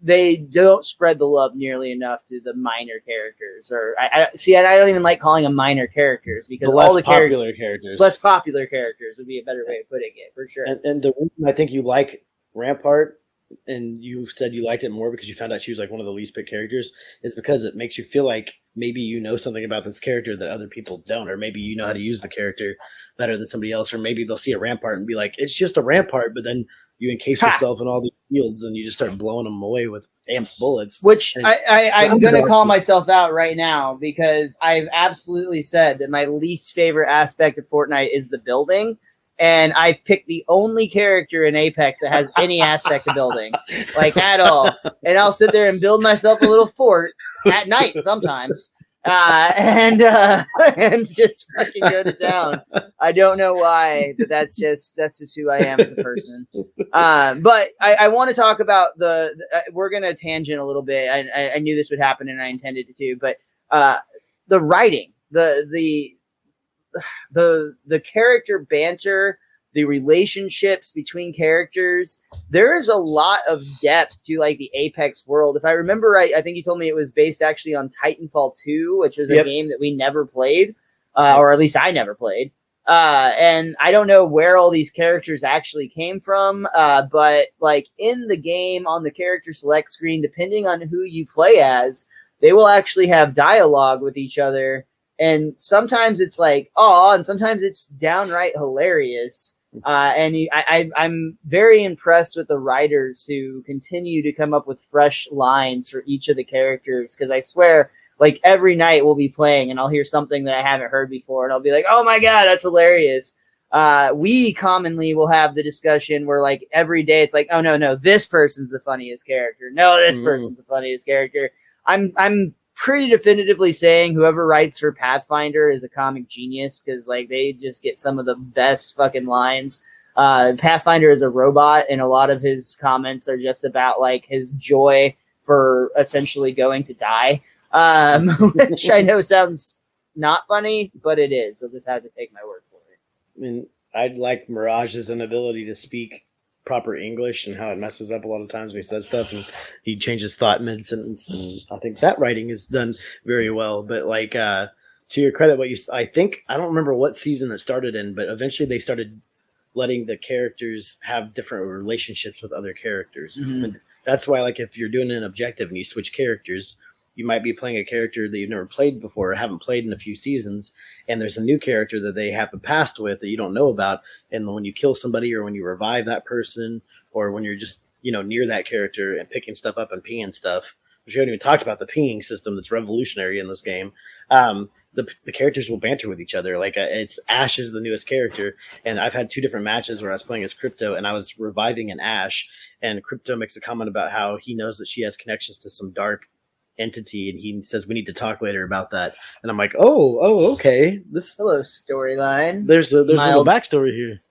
they don't spread the love nearly enough to the minor characters. Or I don't even like calling them minor characters because all the popular characters. Less popular characters would be a better way of putting it, for sure. And the reason I think you like Rampart, and you said you liked it more because you found out she was like one of the least picked characters, is because it makes you feel like maybe you know something about this character that other people don't, or maybe you know how to use the character better than somebody else, or maybe they'll see a Rampart and be like, it's just a Rampart, but then you encase yourself in all these fields and you just start blowing them away with amped bullets. Which I'm going to call myself out right now because I've absolutely said that my least favorite aspect of Fortnite is the building. And I picked the only character in Apex that has any aspect of building, like at all. And I'll sit there and build myself a little fort at night sometimes. And just fucking go to town. I don't know why, but that's just who I am as a person. But I want to talk about we're going to tangent a little bit. I knew this would happen and I intended it to, but the writing, the character banter, the relationships between characters, there is a lot of depth to like the Apex world. If I remember right, I think you told me it was based actually on Titanfall 2, which was a game that we never played, or at least I never played. And I don't know where all these characters actually came from, but like in the game on the character select screen, depending on who you play as, they will actually have dialogue with each other. And sometimes it's like, oh, and sometimes it's downright hilarious. I'm very impressed with the writers who continue to come up with fresh lines for each of the characters. Because I swear, like every night we'll be playing and I'll hear something that I haven't heard before. And I'll be like, oh my God, that's hilarious. We commonly will have the discussion where like every day it's like, oh no, this person's the funniest character. No, this person's the funniest character. I'm pretty definitively saying whoever writes for Pathfinder is a comic genius because like they just get some of the best fucking lines. Pathfinder is a robot, and a lot of his comments are just about like his joy for essentially going to die, which I know sounds not funny, but it is. You'll just have to take my word for it. I mean, I'd like Mirage's inability to speak proper English and how it messes up a lot of times when he says stuff and he changes thought mid-sentence. And I think that writing is done very well. But like, to your credit, I don't remember what season it started in, but eventually they started letting the characters have different relationships with other characters. Mm-hmm. And that's why, like, if you're doing an objective and you switch characters, you might be playing a character that you've never played before or haven't played in a few seasons, and there's a new character that they have a past with that you don't know about. And when you kill somebody or when you revive that person or when you're just, near that character and picking stuff up and pinging stuff, which we haven't even talked about the pinging system that's revolutionary in this game. The characters will banter with each other. Like it's Ash is the newest character, and I've had 2 different matches where I was playing as Crypto and I was reviving an Ash, and Crypto makes a comment about how he knows that she has connections to some dark entity, and he says we need to talk later about that. And I'm like, oh, okay. Hello, storyline. There's a little backstory here,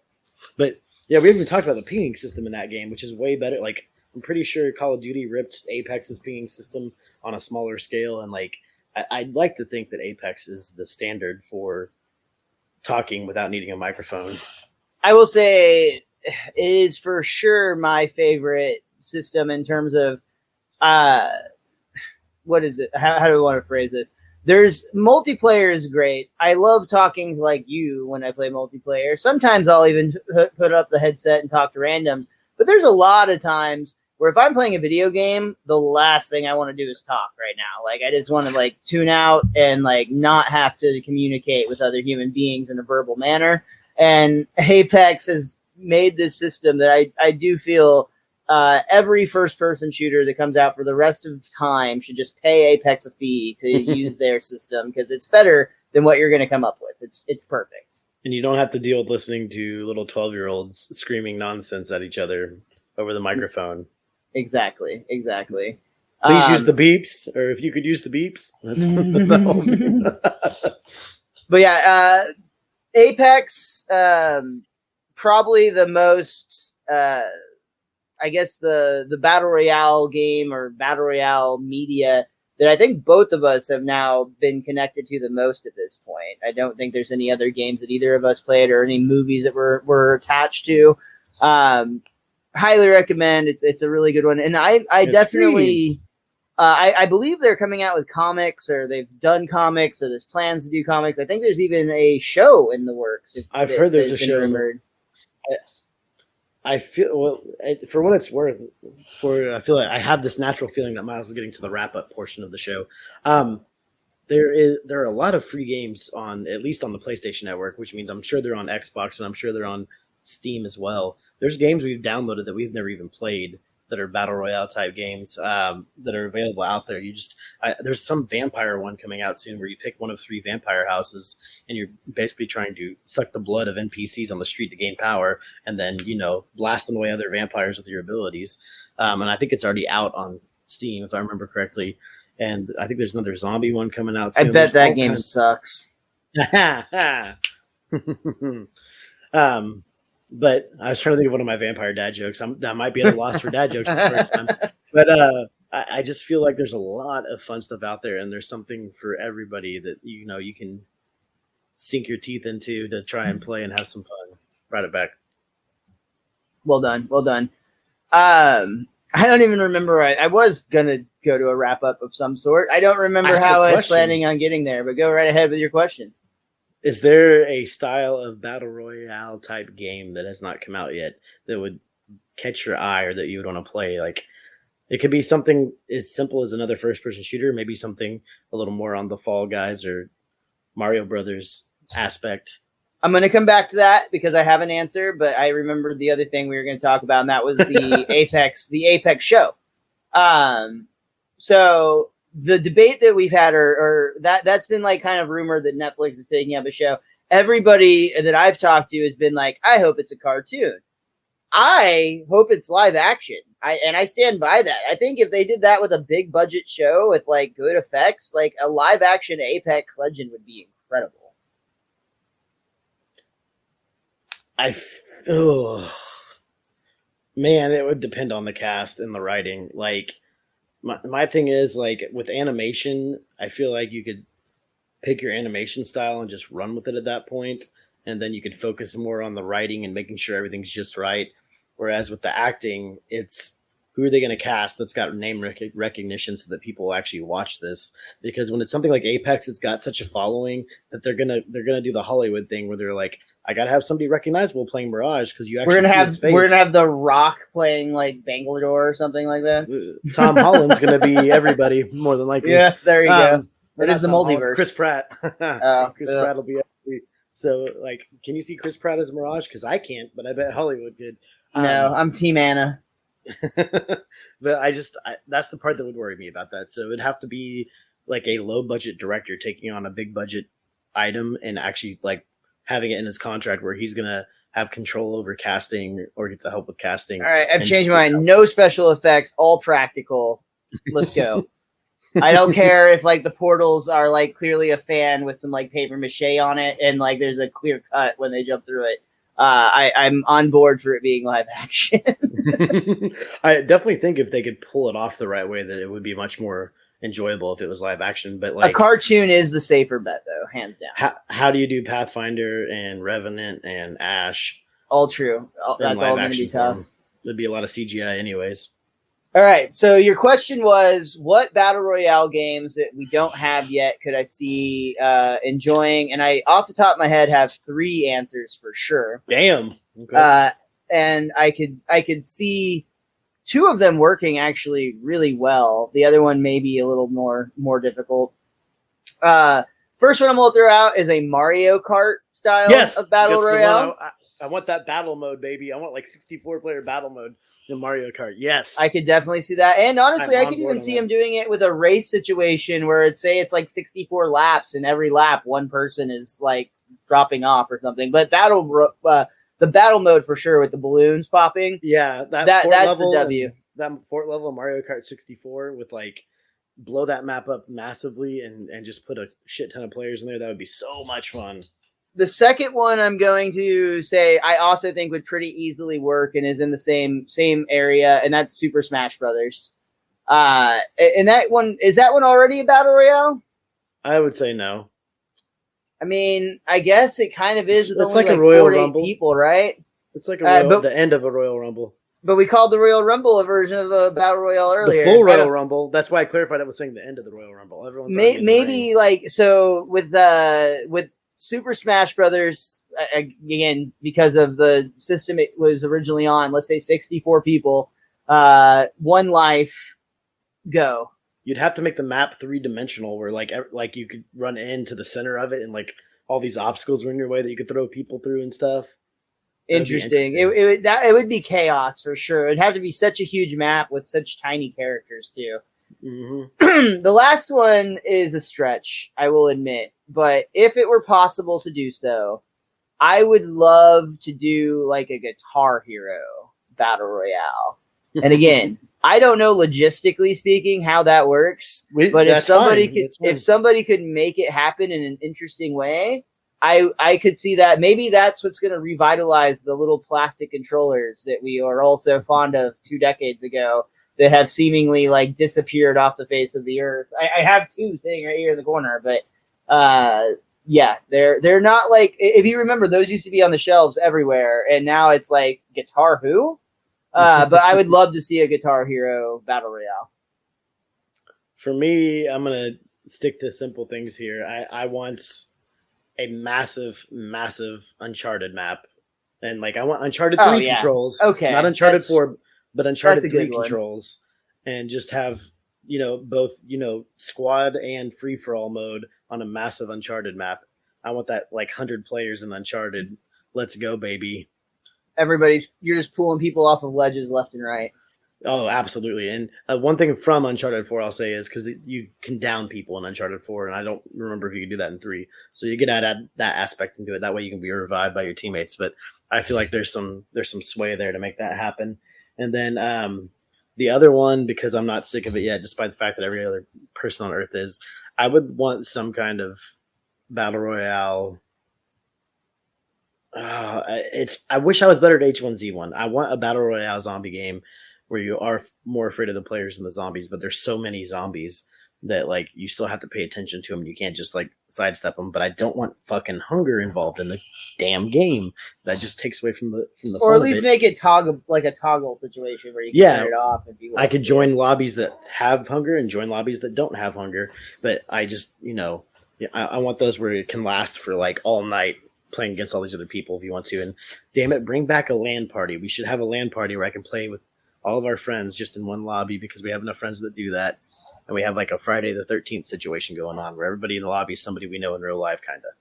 but yeah, we haven't even talked about the pinging system in that game, which is way better. Like I'm pretty sure Call of Duty ripped Apex's pinging system on a smaller scale, and like. I'd like to think that Apex is the standard for talking without needing a microphone. I will say it is for sure my favorite system in terms of what is it? How do I want to phrase this? There's multiplayer is great. I love talking like you when I play multiplayer. Sometimes I'll even put up the headset and talk to randoms. But there's a lot of times where if I'm playing a video game, the last thing I want to do is talk right now. Like I just want to like tune out and like not have to communicate with other human beings in a verbal manner. And Apex has made this system that I do feel every first-person shooter that comes out for the rest of time should just pay Apex a fee to use their system because it's better than what you're going to come up with. It's perfect. And you don't have to deal with listening to little 12-year-olds screaming nonsense at each other over the microphone. Exactly. Please use the beeps, or if you could use the beeps. But yeah, Apex, probably the most, I guess the Battle Royale game or Battle Royale media that I think both of us have now been connected to the most at this point. I don't think there's any other games that either of us played or any movies that we're attached to. Highly recommend. It's a really good one, and I definitely I believe they're coming out with comics, or they've done comics, or there's plans to do comics. I think there's even a show in the works. I've heard there's a show. I feel for what it's worth. I feel like I have this natural feeling that Miles is getting to the wrap up portion of the show. There are a lot of free games on, at least on the PlayStation Network, which means I'm sure they're on Xbox and I'm sure they're on Steam as well. There's games we've downloaded that we've never even played that are Battle Royale type games that are available out there. There's some vampire one coming out soon where you pick one of 3 vampire houses and you're basically trying to suck the blood of NPCs on the street to gain power and then, blasting away other vampires with your abilities. And I think it's already out on Steam, if I remember correctly. And I think there's another zombie one coming out soon. I bet that game sucks. But I was trying to think of one of my vampire dad jokes. I might be at a loss for dad jokes for the first time. But I just feel like there's a lot of fun stuff out there, and there's something for everybody that you can sink your teeth into to try and play and have some fun. Right it back. Well done. I don't even remember. I was gonna go to a wrap up of some sort. I don't remember how I was planning on getting there. But go right ahead with your question. Is there a style of Battle Royale type game that has not come out yet that would catch your eye or that you would want to play? Like, it could be something as simple as another first-person shooter, maybe something a little more on the Fall Guys or Mario Brothers aspect. I'm going to come back to that because I have an answer, but I remembered the other thing we were going to talk about, and that was the Apex show. So the debate that we've had, or that's been like kind of rumored that Netflix is picking up a show. Everybody that I've talked to has been like, I hope it's a cartoon. I hope it's live action. I stand by that. I think if they did that with a big budget show with like good effects, like a live action Apex Legend would be incredible. Oh, man, it would depend on the cast and the writing. Like my thing is like with animation, I feel like you could pick your animation style and just run with it at that point, and then you could focus more on the writing and making sure everything's just right. Whereas with the acting, it's who are they going to cast that's got name recognition so that people will actually watch this? Because when it's something like Apex, it's got such a following that they're gonna do the Hollywood thing where they're like, I gotta have somebody recognizable playing Mirage because you actually see his face. We're gonna have The Rock playing like Bangalore or something like that. Tom Holland's gonna be everybody more than likely. Yeah, there you go. It is the multiverse. Holland, Chris Pratt. Chris Pratt will be. So, like, can you see Chris Pratt as Mirage? Because I can't, but I bet Hollywood could. No, I'm Team Anna. But that's the part that would worry me about that. So it'd have to be like a low budget director taking on a big budget item and actually like having it in his contract where he's gonna have control over casting or get to help with casting. All right, I've changed my mind. No special effects, all practical. Let's go. I don't care if like the portals are like clearly a fan with some like paper mache on it and like there's a clear cut when they jump through it. I'm on board for it being live action. I definitely think if they could pull it off the right way, that it would be much more enjoyable if it was live action. But like a cartoon is the safer bet, though, hands down. How do you do Pathfinder and Revenant and Ash? All true. That's all going to be tough. There'd be a lot of CGI, anyways. All right. So your question was, what battle royale games that we don't have yet could I see enjoying? And I, off the top of my head, have 3 answers for sure. Damn. Okay. And I could see 2 of them working actually really well. The other one may be a little more difficult. First one I'm going to throw out is a Mario Kart style of battle royale. I want that battle mode, baby. I want like 64-player battle mode in Mario Kart. Yes. I could definitely see that. And honestly, I could even see him doing it with a race situation where it's like 64 laps, and every lap one person is like dropping off or something. But the battle mode for sure with the balloons popping. Yeah, that's a W. That fort level of Mario Kart 64 with like blow that map up massively and just put a shit ton of players in there. That would be so much fun. The second one I'm going to say I also think would pretty easily work and is in the same area, and that's Super Smash Brothers. And that one already a battle royale? I would say no. I mean, I guess it kind of is with it's only like a Royal 4 to 8 Rumble. People, right? It's like the end of a Royal Rumble. But we called the Royal Rumble a version of a battle royale earlier. The full Royal Rumble. That's why I clarified it with saying the end of the Royal Rumble. Everyone's maybe like so with Super Smash Brothers again because of the system it was originally on. Let's say 64 people, 1 life, go. You'd have to make the map 3-dimensional, where like you could run into the center of it, and like all these obstacles were in your way that you could throw people through and stuff. Interesting. It would be chaos for sure. It'd have to be such a huge map with such tiny characters too. Mm-hmm. The last one is a stretch, I will admit. But if it were possible to do so, I would love to do like a Guitar Hero battle royale. And again, I don't know logistically speaking how that works. But if somebody could make it happen in an interesting way, I could see that. Maybe that's what's going to revitalize the little plastic controllers that we are all so fond of 2 decades ago that have seemingly like disappeared off the face of the earth. I have 2 sitting right here in the corner, but yeah, they're not like, if you remember, those used to be on the shelves everywhere, and now it's like Guitar Who? But I would love to see a Guitar Hero battle royale. For me, I'm gonna stick to simple things here. I want a massive Uncharted map, and like I want Uncharted 3 controls. Okay, not Uncharted 4, but Uncharted 3 one. controls, and just have both squad and free for all mode on a massive Uncharted map. I want that like 100 players in Uncharted. Let's go, baby! You're just pulling people off of ledges left and right. Oh, absolutely. And one thing from Uncharted 4 I'll say is because you can down people in Uncharted 4, and I don't remember if you can do that in 3. So you can add that aspect into it. That way you can be revived by your teammates. But I feel like there's some sway there to make that happen. And then the other one, because I'm not sick of it yet, despite the fact that every other person on Earth is, I would want some kind of battle royale. I wish I was better at H1Z1. I want a battle royale zombie game where you are more afraid of the players than the zombies, but there's so many zombies that like you still have to pay attention to them. You can't just like sidestep them. But I don't want fucking hunger involved in the damn game. That just takes away from the or fun at least of it. make it a toggle situation where you can turn it off if you want. I could join lobbies that have hunger and join lobbies that don't have hunger. But I just I want those where it can last for like all night, playing against all these other people if you want to. And damn it, bring back a LAN party. We should have a LAN party where I can play with all of our friends just in one lobby, because we have enough friends that do that. And we have like a Friday the 13th situation going on where everybody in the lobby is somebody we know in real life, kind of.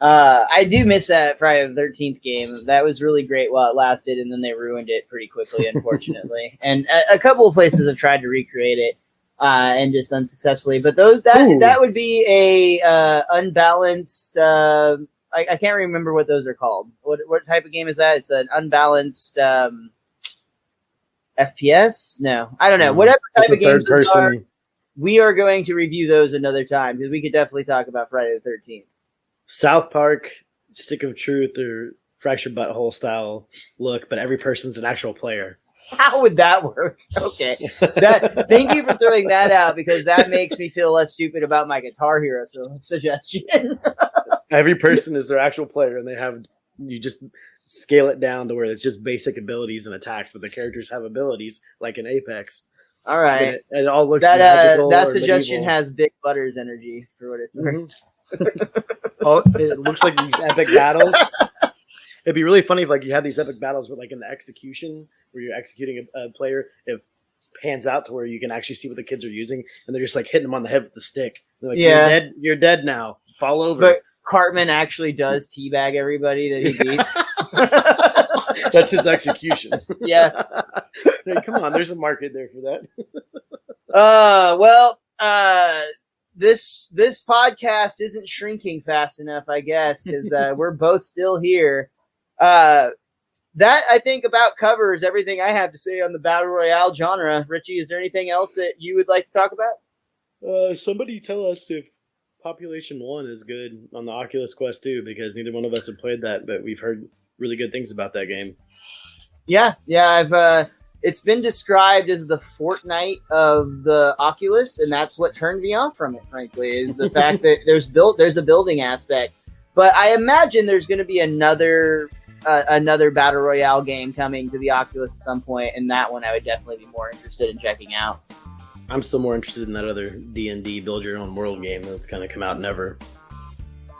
I do miss that Friday the 13th game. That was really great while it lasted, and then they ruined it pretty quickly, unfortunately. And a couple of places have tried to recreate it, and just unsuccessfully. But that would be a unbalanced. I can't remember what those are called. What type of game is that? It's an unbalanced FPS? No, I don't know. Whatever type of games those are, we are going to review those another time, because we could definitely talk about Friday the 13th. South Park, Stick of Truth, or Fractured Butthole style look, but every person's an actual player. How would that work? Okay. Thank you for throwing that out, because that makes me feel less stupid about my Guitar Hero suggestion. Every person is their actual player, and you just scale it down to where it's just basic abilities and attacks, but the characters have abilities like in Apex. All right. It all looks that suggestion medieval. Has Big Butter's energy for what it's worth. It looks like these epic battles. It'd be really funny if like you had these epic battles with like in the execution where you're executing a player, if it pans out to where you can actually see what the kids are using, and they're just like hitting them on the head with the stick. They're like, you're dead now. Fall over. But Cartman actually does teabag everybody that he beats. That's his execution. Yeah. Hey, come on, there's a market there for that. This podcast isn't shrinking fast enough, I guess, because we're both still here. That I think about covers everything I have to say on the Battle Royale genre. Richie, is there anything else that you would like to talk about? Somebody tell us if Population 1 is good on the Oculus Quest 2, because neither one of us have played that, but we've heard really good things about that game. Yeah, it's been described as the Fortnite of the Oculus, and that's what turned me off from it, frankly, is the fact that there's a building aspect. But I imagine there's going to be another Battle Royale game coming to the Oculus at some point, and that one I would definitely be more interested in checking out. I'm still more interested in that other D&D build your own world game that's kind of come out never.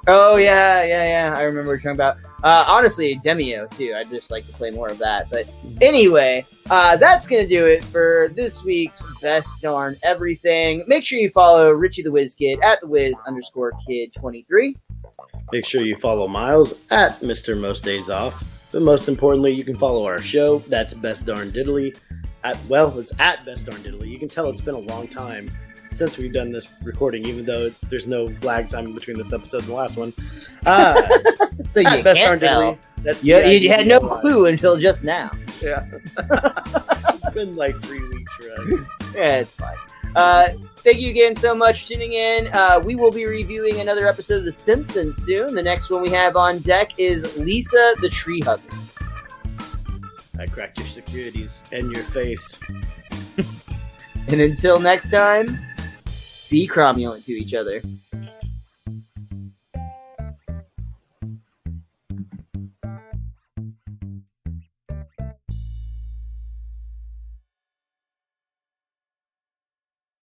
Oh yeah. I remember what you're talking about. Honestly, Demio too. I'd just like to play more of that. But anyway, that's gonna do it for this week's Best Darn Everything. Make sure you follow Richie the Wiz Kid at @thewiz_kid23. Make sure you follow Miles at Mr. Most Days Off. But most importantly, you can follow our show. That's Best Darn Diddly. It's at Best Darn Diddly. You can tell it's been a long time since we've done this recording, even though there's no lag time between this episode and the last one. So you can't tell. You had no clue until just now. Yeah. It's been like 3 weeks for us. Yeah, it's fine. Thank you again so much for tuning in. We will be reviewing another episode of The Simpsons soon. The next one we have on deck is Lisa the Tree Hugger. I cracked your securities and your face. And until next time, be cromulent to each other.